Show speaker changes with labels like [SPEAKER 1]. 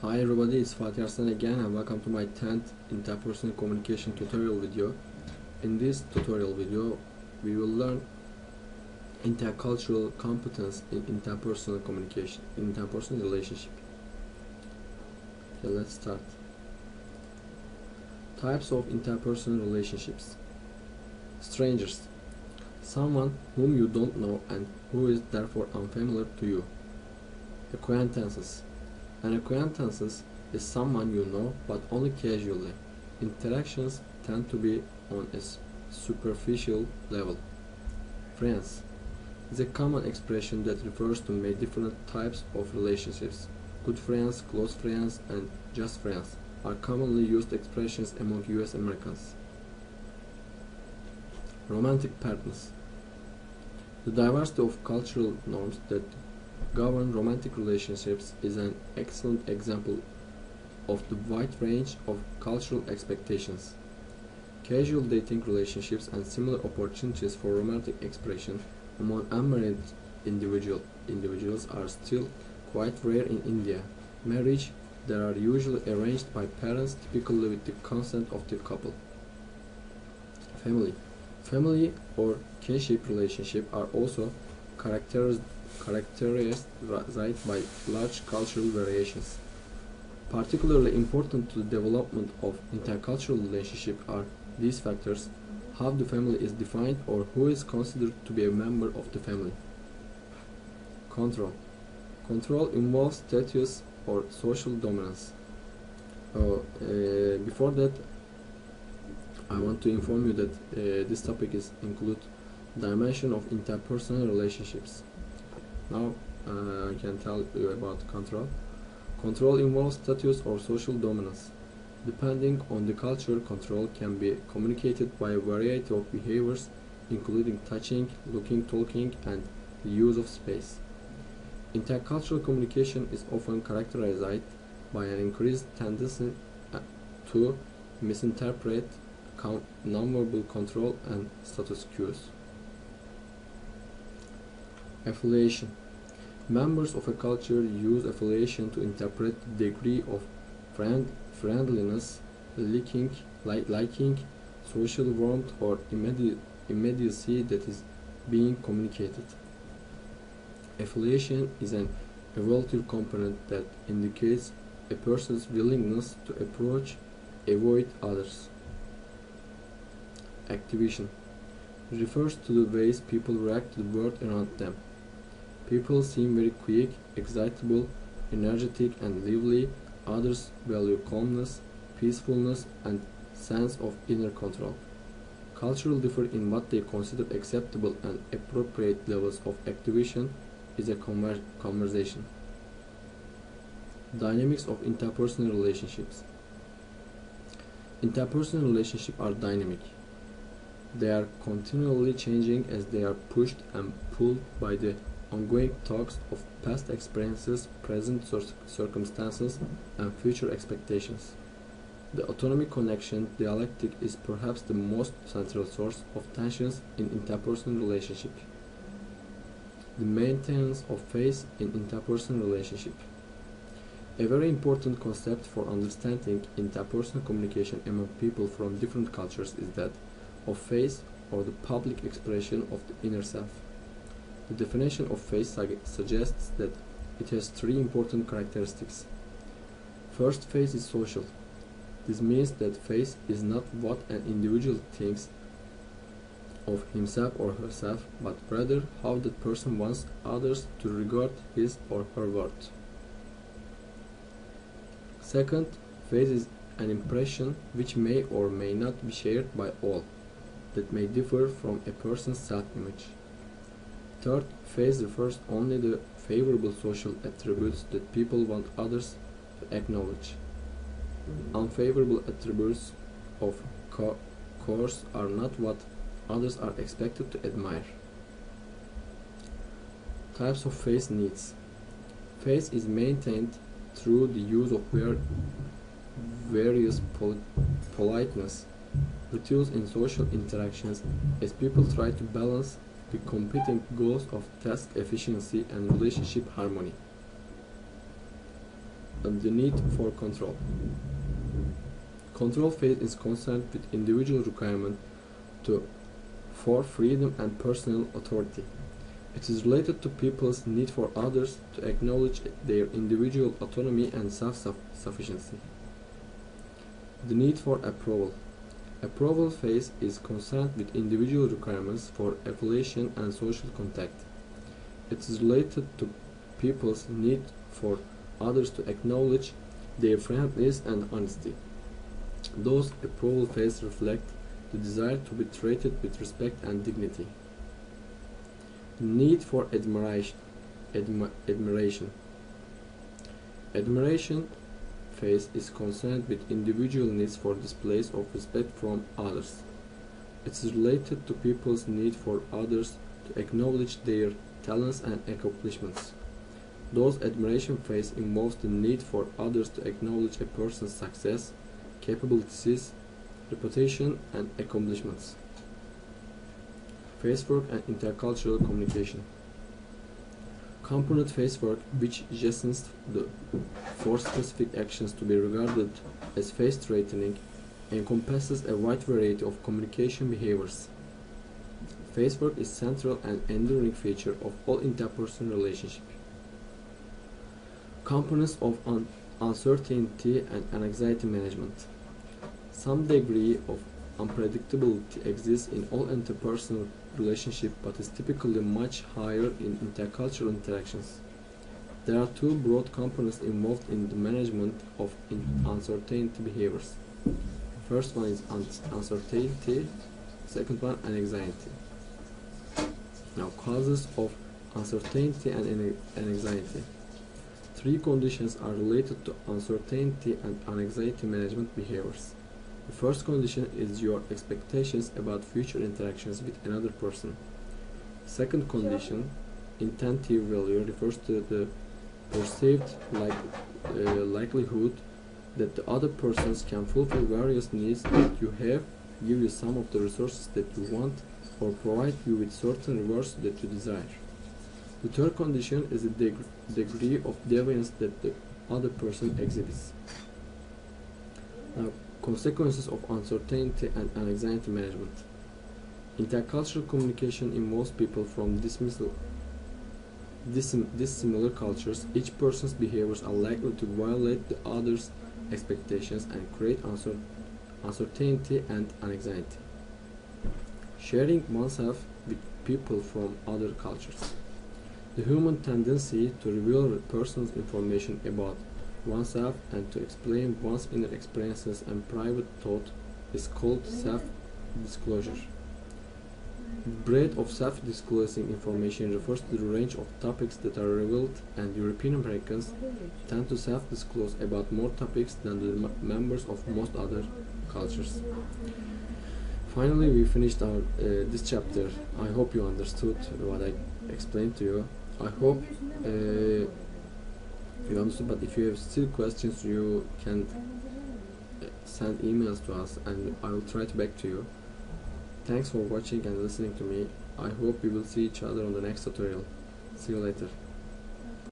[SPEAKER 1] Hi everybody, it's Fatih Arslan again and welcome to my 10th interpersonal communication tutorial video. In this tutorial video, we will learn intercultural competence in interpersonal communication, interpersonal relationship. Okay, let's start. Types of interpersonal relationships. Strangers. Someone whom you don't know and who is therefore unfamiliar to you. Acquaintances. An acquaintance is someone you know but only casually. Interactions tend to be on a superficial level. Friends is a common expression that refers to many different types of relationships. Good friends, close friends, and just friends are commonly used expressions among US Americans. Romantic partners. The diversity of cultural norms that govern romantic relationships is an excellent example of the wide range of cultural expectations. Casual dating relationships and similar opportunities for romantic expression among unmarried individuals are still quite rare in India. Marriage that are usually arranged by parents, typically with the consent of the couple. Family or kinship relationships are also characterized by large cultural variations. Particularly important to the development of intercultural relationships are these factors: how the family is defined or who is considered to be a member of the family. Control. Control involves status or social dominance. Before that, I want to inform you that this topic includes dimension of interpersonal relationships. Now I can tell you about control. Control involves status or social dominance. Depending on the culture, control can be communicated by a variety of behaviors, including touching, looking, talking, and the use of space. Intercultural communication is often characterized by an increased tendency to misinterpret nonverbal control and status cues. Affiliation. Members of a culture use affiliation to interpret the degree of friendliness, liking, social warmth, or immediacy that is being communicated. Affiliation is an evolutive component that indicates a person's willingness to avoid others. Activation refers to the ways people react to the world around them. People seem very quick, excitable, energetic, and lively. Others value calmness, peacefulness, and sense of inner control. Cultures differ in what they consider acceptable and appropriate levels of activation is a conversation. Dynamics of interpersonal relationships. Interpersonal relationships are dynamic. They are continually changing as they are pushed and pulled by the ongoing talks of past experiences, present circumstances, and future expectations. The autonomic connection dialectic is perhaps the most central source of tensions in interpersonal relationship. The maintenance of phase in interpersonal relationship. A very important concept for understanding interpersonal communication among people from different cultures is that of phase, or the public expression of the inner self. The definition of phase suggests that it has three important characteristics. First, phase is social. This means that phase is not what an individual thinks of himself or herself, but rather how that person wants others to regard his or her worth. Second, phase is an impression which may or may not be shared by all, that may differ from a person's self-image. Third, phase refers only to favorable social attributes that people want others to acknowledge. Unfavorable attributes of course are not what others are expected to admire. Types of phase needs. Phase is maintained through the use of various politeness rituals in social interactions as people try to balance the competing goals of task efficiency and relationship harmony. the need for control. Control phase is concerned with individual requirement for freedom and personal authority. It is related to people's need for others to acknowledge their individual autonomy and self-sufficiency. The need for approval. Approval phase is concerned with individual requirements for affiliation and social contact. It is related to people's need for others to acknowledge their friendliness and honesty. Those approval phases reflect the desire to be treated with respect and dignity. Need for admiration. Admiration phase is concerned with individual needs for displays of respect from others. It is related to people's need for others to acknowledge their talents and accomplishments. Those admiration phase involves the need for others to acknowledge a person's success, capabilities, reputation, and accomplishments. Phase work and intercultural communication. Component phase work, which adjusts for specific actions to be regarded as phase straightening, encompasses a wide variety of communication behaviors. Phase work is central and enduring feature of all interpersonal relationships. Components of uncertainty and anxiety management. Some degree of unpredictability exists in all interpersonal relationships but is typically much higher in intercultural interactions. There are two broad components involved in the management of uncertainty behaviors. First one is uncertainty, second one anxiety. Now, causes of uncertainty and anxiety. Three conditions are related to uncertainty and anxiety management behaviors. The first condition is your expectations about future interactions with another person. Second condition, intentive value, refers to the perceived likelihood that the other persons can fulfill various needs that you have, give you some of the resources that you want, or provide you with certain rewards that you desire. The third condition is the degree of deviance that the other person exhibits. Now, consequences of uncertainty and anxiety management. Intercultural communication involves people from dissimilar cultures. Each person's behaviors are likely to violate the other's expectations and create uncertainty and anxiety. Sharing oneself with people from other cultures. The human tendency to reveal a person's information about oneself and to explain one's inner experiences and private thought is called self-disclosure. Breadth of self-disclosing information refers to the range of topics that are revealed, and European Americans tend to self-disclose about more topics than the members of most other cultures. Finally, we finished our this chapter. I hope you understood what I explained to you. I hope you understood, but if you have still questions, you can send emails to us and I will try to back to you. Thanks for watching and listening to me. I hope we will see each other on the next tutorial. See you later.